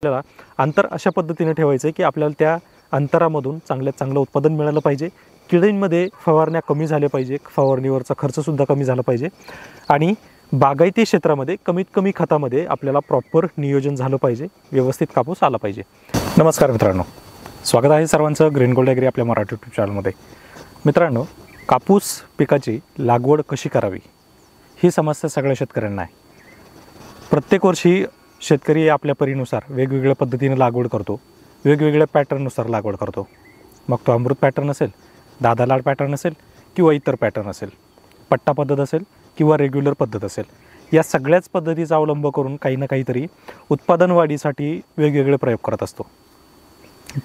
आपल्याला अंतर अशा पद्धतीने ठेवायचं आहे की आपल्याला त्या अंतरामधून चांगल्यात चांगलं उत्पादन मिळालं पाहिजे. किडींमध्ये फवारण्या कमी झाल्या पाहिजे, फवारणीवरचा खर्चसुद्धा कमी झाला पाहिजे आणि बागायती क्षेत्रामध्ये कमीत कमी खतामध्ये आपल्याला प्रॉपर नियोजन झालं पाहिजे, व्यवस्थित कापूस आला पाहिजे. नमस्कार मित्रांनो, स्वागत आहे सर्वांचं ग्रीन गोल्ड ॲग्री आपल्या मराठी यूट्यूब चॅनलमध्ये. मित्रांनो, कापूस पिकाची लागवड कशी करावी ही समस्या सगळ्या शेतकऱ्यांना आहे. प्रत्येक वर्षी शेतकरी आपल्या परीनुसार वेगवेगळ्या पद्धतीने लागवड करतो, वेगवेगळ्या पॅटर्ननुसार लागवड करतो. मग तो अमृत पॅटर्न असेल, दादा लाड पॅटर्न असेल किंवा इतर पॅटर्न असेल, पट्टा पद्धत असेल किंवा रेग्युलर पद्धत असेल, या सगळ्याच पद्धतीचा अवलंब करून काही ना काहीतरी उत्पादन वाढीसाठी वेगवेगळे प्रयोग करत असतो.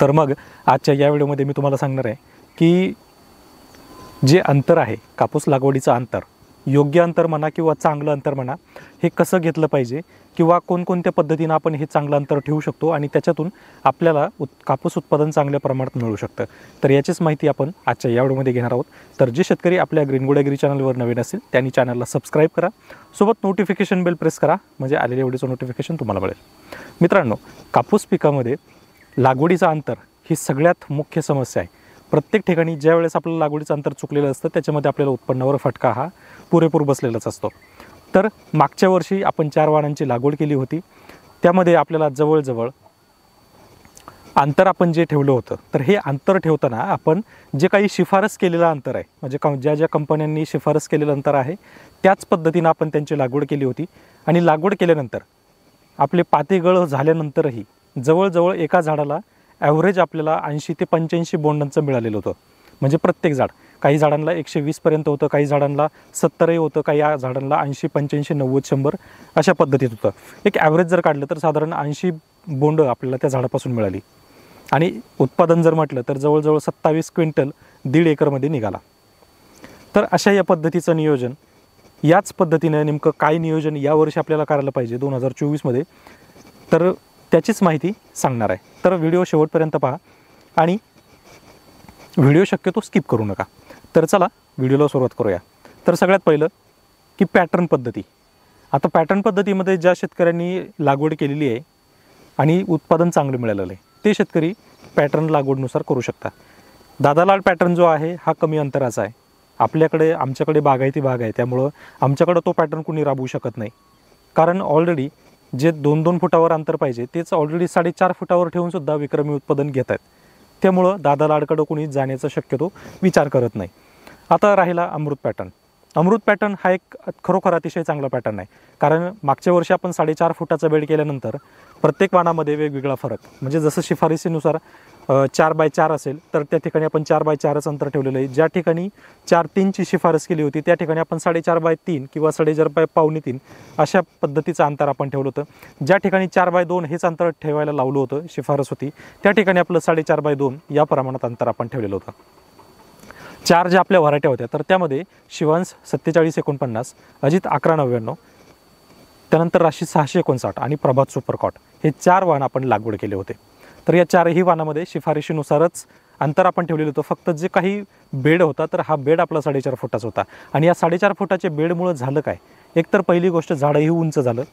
तर मग आजच्या या व्हिडिओमध्ये मी तुम्हाला सांगणार आहे की जे अंतर आहे, कापूस लागवडीचं अंतर, योग्य अंतर म्हणा किंवा चांगलं अंतर म्हणा, हे कसं घेतलं पाहिजे किंवा कोणकोणत्या पद्धतीनं आपण हे चांगलं अंतर ठेवू शकतो आणि त्याच्यातून आपल्याला कापूस उत्पादन चांगल्या प्रमाणात मिळू शकतं. तर याचीच माहिती आपण आजच्या या व्हिडिओमध्ये घेणार आहोत. तर जे शेतकरी आपल्या ग्रीन गोल्ड ॲग्री चॅनलवर नवीन असेल त्यांनी चॅनलला सबस्क्राईब करा, सोबत नोटिफिकेशन बेल प्रेस करा, म्हणजे आलेल्या व्हिडिओचं नोटिफिकेशन तुम्हाला मिळेल. मित्रांनो, कापूस पिकामध्ये लागवडीचं अंतर ही सगळ्यात मुख्य समस्या आहे. प्रत्येक ठिकाणी ज्या वेळेस आपलं लागवडीचं अंतर चुकलेलं असतं त्याच्यामध्ये आपल्याला उत्पन्नावर फटका हा पुरेपूर बसलेलाच असतो. तर मागच्या वर्षी आपण 4 वाणांची लागवड केली होती. त्यामध्ये आपल्याला जवळजवळ अंतर आपण जे ठेवलं होतं, तर हे अंतर ठेवताना आपण जे काही शिफारस केलेलं अंतर आहे, म्हणजे ज्या ज्या कंपन्यांनी शिफारस केलेलं अंतर आहे त्याच पद्धतीनं आपण त्यांची लागवड केली होती. आणि लागवड केल्यानंतर आपले पातेगळ झाल्यानंतरही जवळजवळ एका झाडाला ॲव्हरेज आपल्याला 80 ते 85 बोंडांचं मिळालेलं होतं. म्हणजे प्रत्येक झाड, काही झाडांना 120 पर्यंत होतं, काही झाडांना 70 होतं, काही झाडांना 80, 85, 90, 100 अशा पद्धतीत होतं. एक ॲव्हरेज जर काढलं तर साधारण 80 बोंड आपल्याला त्या झाडापासून मिळाली. आणि उत्पादन जर म्हटलं तर जवळजवळ 27 क्विंटल 1.5 एकरमध्ये निघाला. तर अशा या पद्धतीचं नियोजन, याच पद्धतीनं नेमकं काय नियोजन यावर्षी आपल्याला करायला पाहिजे 2024मध्ये, तर त्याचीच माहिती सांगणार आहे. तर व्हिडिओ शेवटपर्यंत पहा आणि व्हिडिओ शक्यतो स्किप करू नका. तर चला व्हिडिओला सुरुवात करूया. तर सगळ्यात पहिलं की पॅटर्न पद्धती. आता पॅटर्न पद्धतीमध्ये ज्या शेतकऱ्यांनी लागवड केलेली आहे आणि उत्पादन चांगलं मिळालेलं आहे ते शेतकरी पॅटर्न लागवडनुसार करू शकता. दादा लाड पॅटर्न जो आहे हा कमी अंतराचा आहे. आमच्याकडे बागायती बाग आहे, त्यामुळं आमच्याकडं तो पॅटर्न कुणी राबवू शकत नाही. कारण ऑलरेडी जे 2-2 फुटावर अंतर पाहिजे तेच ऑलरेडी 4.5 फुटावर ठेवूनसुद्धा विक्रमी उत्पादन घेत आहेत. त्यामुळं दादा लाडकडं कोणी जाण्याचा शक्यतो विचार करत नाही. आता राहिला अमृत पॅटर्न. अमृत पॅटर्न हा एक खरोखर अतिशय चांगला पॅटर्न आहे. कारण मागच्या वर्षी आपण 4.5 फुटाचा बेड केल्यानंतर प्रत्येक वाणामध्ये वेगवेगळा फरक, म्हणजे जसं शिफारसीनुसार 4x4 असेल तर त्या ठिकाणी आपण 4x4च अंतर ठेवलेलं आहे. ज्या ठिकाणी 4-3ची शिफारस केली होती त्या ठिकाणी आपण 4.5x3 किंवा 4.5x3 अशा पद्धतीचं अंतर आपण ठेवलं होतं. ज्या ठिकाणी 4x2 हेच अंतर ठेवायला लावलं होतं, शिफारस होती, त्या ठिकाणी आपलं 4.5x2 या प्रमाणात अंतर आपण ठेवलेलं होतं. 4 ज्या आपल्या व्हरायट्या होत्या तर त्यामध्ये शिवांश 4749, अजित 1199, त्यानंतर राशी 659 आणि प्रभात सुपरकॉट हे 4 वाण आपण लागवड केले होते. तर या 4ही वाणामध्ये शिफारशीनुसारच अंतर आपण ठेवलेलं होतं. फक्त जे काही बेड होता तर हा बेड आपला 4.5 फुटाचा होता. आणि या 4.5 फुटाच्या बेडमुळं झालं काय, एकतर पहिली गोष्ट झाडंही उंच झालं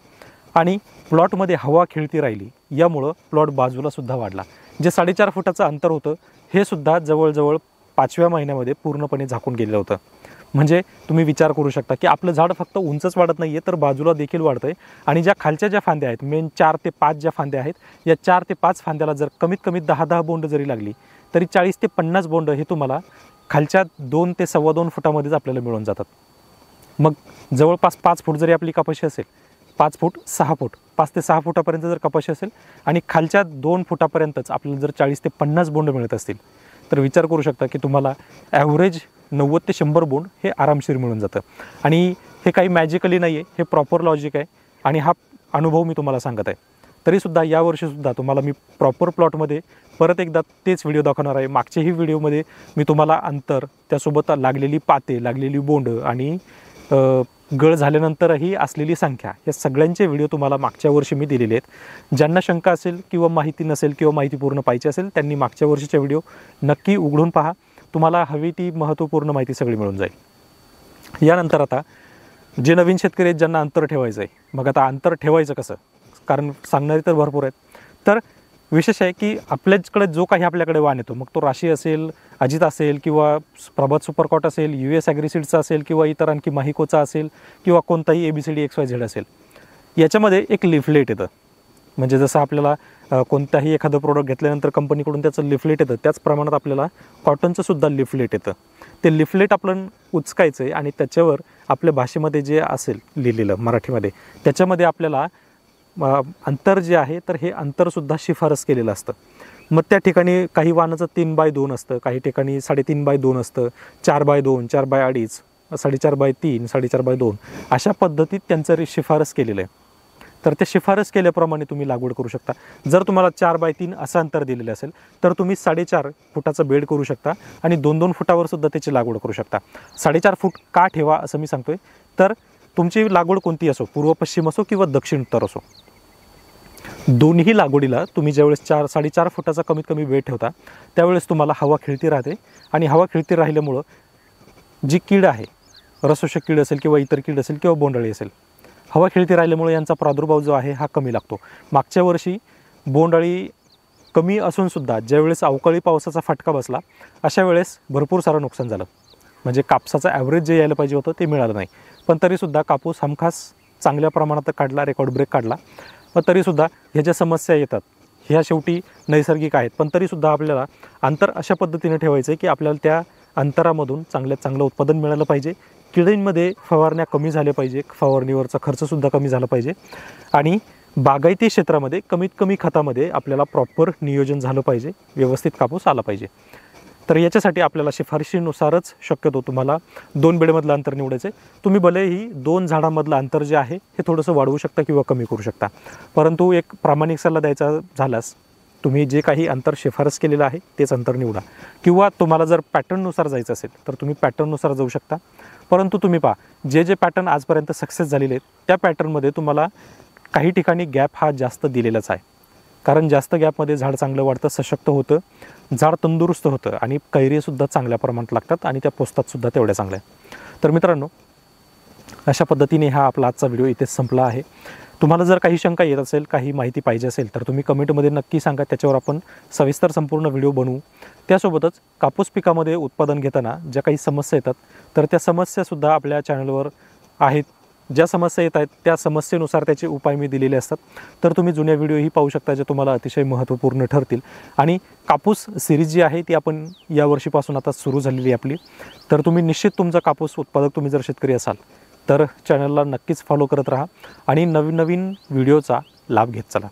आणि प्लॉटमध्ये हवा खेळती राहिली, यामुळं प्लॉट बाजूलासुद्धा वाढला. जे 4.5 फुटाचं अंतर होतं हे सुद्धा जवळजवळ 5व्या महिन्यामध्ये पूर्णपणे झाकून गेलेलं होतं. म्हणजे तुम्ही विचार करू शकता की आपलं झाड फक्त उंचच वाढत नाही आहे तर बाजूला देखील वाढतं आहे. आणि ज्या खालच्या ज्या फांद्या आहेत, मेन 4 ते 5 ज्या फांद्या आहेत, या 4 ते 5 फांद्याला जर कमीत कमी 10-10 बोंड जरी लागली तरी 40 ते 50 बोंड हे तुम्हाला खालच्या 2 ते 2.25 फुटामध्येच आपल्याला मिळून जातात. मग जवळपास 5 फूट जरी आपली कपाशी असेल, 5 फूट 6 फूट 5 ते 6 फुटापर्यंत जर कपाशी असेल आणि खालच्या 2 फुटापर्यंतच आपल्याला जर 40 ते 50 बोंड मिळत असतील तर विचार करू शकता की तुम्हाला ॲव्हरेज 90 ते 100 बोंड हे आरामशीर मिळून जातं. आणि हे काही मॅजिकली नाही आहे, हे प्रॉपर लॉजिक आहे आणि हा अनुभव मी तुम्हाला सांगत आहे. तरीसुद्धा यावर्षीसुद्धा तुम्हाला मी प्रॉपर प्लॉटमध्ये परत एकदा तेच व्हिडिओ दाखवणार आहे. मागच्याही व्हिडिओमध्ये मी तुम्हाला अंतर, त्यासोबत लागलेली पाते, लागलेली बोंड आणि गळ झाल्यानंतरही असलेली संख्या, या सगळ्यांचे व्हिडिओ तुम्हाला मागच्या वर्षी मी दिलेले आहेत. ज्यांना शंका असेल किंवा माहिती नसेल किंवा माहिती पूर्ण पाहिजे असेल त्यांनी मागच्या वर्षीचे व्हिडिओ नक्की उघडून पहा. तुम्हाला हवी ती महत्त्वपूर्ण माहिती सगळी मिळून जाईल. यानंतर आता जे नवीन शेतकरी आहेत ज्यांना अंतर ठेवायचं आहे, मग आता अंतर ठेवायचं कसं, कारण सांगणारे तर भरपूर आहेत. तर विशेष आहे की आपल्याकडे जो काही आपल्याकडे वाण येतो, मग तो राशी असेल, अजित असेल किंवा प्रभात सुपरकॉट असेल, US ॲग्रीसीडचा असेल किंवा इतर आणखी माहिकोचा असेल किंवा कोणताही ABCD XYZ असेल, याच्यामध्ये एक लिफलेट येतं. म्हणजे जसं आपल्याला कोणताही एखादं प्रोडक्ट घेतल्यानंतर कंपनीकडून त्याचं लिफलेट येतं, त्याच प्रमाणात आपल्याला कॉटनचं सुद्धा लिफलेट येतं. ते लिफलेट आपण उचकायचं आहे आणि त्याच्यावर आपल्या भाषेमध्ये जे असेल लिहिलेलं मराठीमध्ये, त्याच्यामध्ये आपल्याला अंतर जे आहे तर हे अंतरसुद्धा शिफारस केलेलं असतं. मग त्या ठिकाणी काही वाहनाचं 3x2 असतं, काही ठिकाणी 3.5x2 असतं, 4x2, 4x2.5, 4.5x3, 4.5x2 अशा पद्धतीत त्यांचं शिफारस केलेलं आहे. तर ते शिफारस केल्याप्रमाणे तुम्ही लागवड करू शकता. जर तुम्हाला 4x3 असं अंतर दिलेलं असेल तर तुम्ही 4.5 फुटाचं बेड करू शकता आणि 2-2 फुटावर सुद्धा त्याची लागवड करू शकता. 4.5 फूट का ठेवा असं मी सांगतोय, तर तुमची लागवड कोणती असो, पूर्व पश्चिम असो किंवा दक्षिण उत्तर असो, दोन्ही लागवडीला तुम्ही ज्यावेळेस 4-4.5 फुटाचा कमीत कमी बेड ठेवता त्यावेळेस तुम्हाला हवा खेळती राहते आणि हवा खेळती राहिल्यामुळं जी कीड आहे, रसोषक कीड असेल किंवा इतर कीड असेल किंवा बोंडअळी असेल, हवा खेळती राहिल्यामुळे यांचा प्रादुर्भाव जो आहे हा कमी लागतो. मागच्या वर्षी बोंडअळी कमी असूनसुद्धा ज्यावेळेस अवकाळी पावसाचा फटका बसला अशा वेळेस भरपूर सारं नुकसान झालं. म्हणजे कापसाचं ॲव्हरेज जे यायला पाहिजे होतं ते मिळालं नाही. पण तरीसुद्धा कापूस हमखास चांगल्या प्रमाणात काढला, रेकॉर्ड ब्रेक काढला. पण तरीसुद्धा ह्या ज्या समस्या येतात ह्या शेवटी नैसर्गिक आहेत. पण तरीसुद्धा आपल्याला अंतर अशा पद्धतीने ठेवायचं आहे की आपल्याला त्या अंतरामधून चांगलं उत्पादन मिळालं पाहिजे. किडींमध्ये फवारण्या कमी झाल्या पाहिजे, फवारणीवरचा खर्चसुद्धा कमी झाला पाहिजे आणि बागायती क्षेत्रामध्ये कमीत कमी खतामध्ये आपल्याला प्रॉपर नियोजन झालं पाहिजे, व्यवस्थित कापूस आला पाहिजे. तर याच्यासाठी आपल्याला शिफारशीनुसारच शक्यतो तुम्हाला 2 बेडमधलं अंतर निवडायचं आहे. तुम्ही भलेही 2 झाडांमधलं अंतर जे आहे हे थोडंसं वाढवू शकता किंवा कमी करू शकता, परंतु एक प्रामाणिक सल्ला द्यायचा झाल्यास तुम्ही जे काही अंतर शिफारस केलेलं आहे तेच अंतर निवडा. किंवा तुम्हाला जर पॅटर्ननुसार जायचं असेल तर तुम्ही पॅटर्ननुसार जाऊ शकता. परंतु तुम्ही पहा, जे पॅटर्न आजपर्यंत सक्सेस झालेले आहेत त्या पॅटर्नमध्ये तुम्हाला काही ठिकाणी गॅप हा जास्त दिलेलाच आहे. कारण जास्त गॅपमध्ये झाड चांगलं वाढतं, सशक्त होतं, झाड तंदुरुस्त होतं आणि कैरीसुद्धा चांगल्या प्रमाणात लागतात आणि त्या पोचतातसुद्धा तेवढ्या चांगल्या. तर मित्रांनो, अशा पद्धतीने हा आपला आजचा व्हिडिओ इथेच संपला आहे. तुम्हाला जर काही शंका येत असेल, काही माहिती पाहिजे असेल तर तुम्ही कमेंटमध्ये नक्की सांगा, त्याच्यावर आपण सविस्तर संपूर्ण व्हिडिओ बनवू. त्यासोबतच कापूस पिकामध्ये उत्पादन घेताना ज्या काही समस्या येतात तर त्या समस्यासुद्धा आपल्या चॅनलवर आहेत. ज्या समस्या येत आहेत त्या समस्येनुसार त्याचे उपाय मी दिलेले असतात. तर तुम्ही जुन्या व्हिडिओही पाहू शकता जे तुम्हाला अतिशय महत्त्वपूर्ण ठरतील. आणि कापूस सिरीज जी आहे ती आपण या वर्षीपासून आता सुरू झालेली आहे आपली. तर तुम्ही निश्चित तुमचा कापूस उत्पादक तुम्ही जर शेतकरी असाल तर चॅनलला नक्कीच फॉलो करत राहा आणि नवीन नवीन व्हिडिओचा लाभ घेत चला.